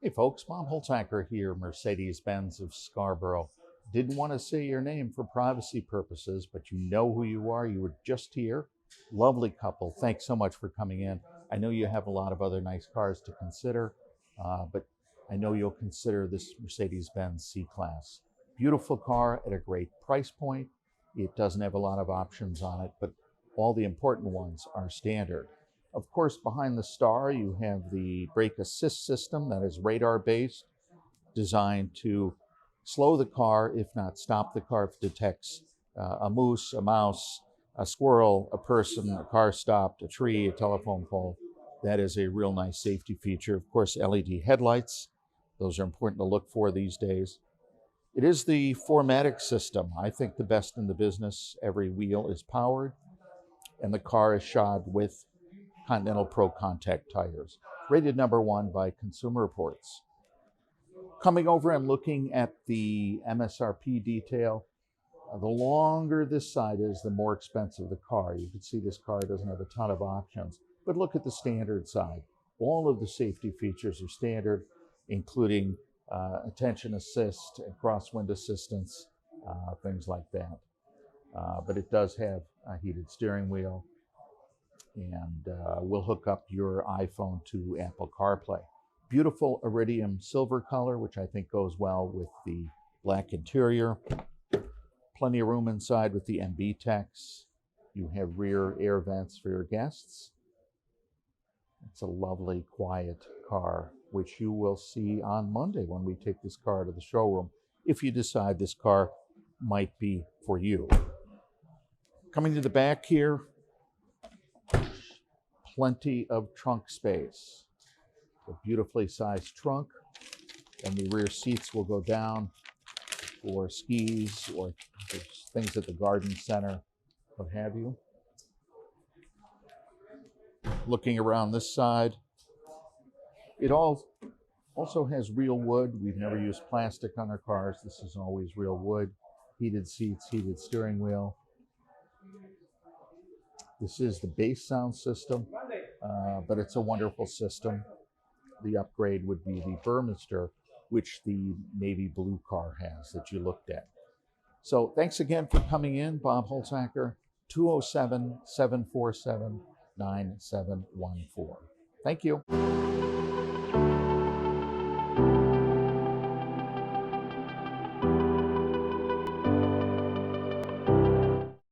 Hey folks, Bob Holtacker here, Mercedes-Benz of Scarborough. Didn't want to say your name for privacy purposes, but you know who you are. You were just here. Lovely couple. Thanks so much for coming in. I know you have a lot of other nice cars to consider, but I know you'll consider this Mercedes-Benz C-Class. Beautiful car at a great price point. It doesn't have a lot of options on it, but all the important ones are standard. Of course, behind the star, you have the brake assist system that is radar-based, designed to slow the car, if not stop the car, if it detects a moose, a mouse, a squirrel, a person, a car stopped, a tree, a telephone pole. That is a real nice safety feature. Of course, LED headlights. Those are important to look for these days. It is the 4MATIC system. I think the best in the business. Every wheel is powered, and the car is shod with Continental Pro Contact tires, rated #1 by Consumer Reports. Coming over and looking at the MSRP detail, the longer this side is, the more expensive the car. You can see this car doesn't have a ton of options, but look at the standard side. All of the safety features are standard, including attention assist and crosswind assistance, things like that. But it does have a heated steering wheel, and we'll hook up your iPhone to Apple CarPlay. Beautiful iridium silver color, which I think goes well with the black interior. Plenty of room inside with the MB techs. You have rear air vents for your guests. It's a lovely, quiet car, which you will see on Monday when we take this car to the showroom, if you decide this car might be for you. Coming to the back here, plenty of trunk space. A beautifully sized trunk, and the rear seats will go down for skis or things at the garden center, what have you. Looking around this side, it also has real wood. We've never used plastic on our cars. This is always real wood. Heated seats, heated steering wheel. This is the base sound system, but it's a wonderful system. The upgrade would be the Burmester, which the navy blue car has that you looked at. So thanks again for coming in, Bob Holtacker, 207-747-9714. Thank you.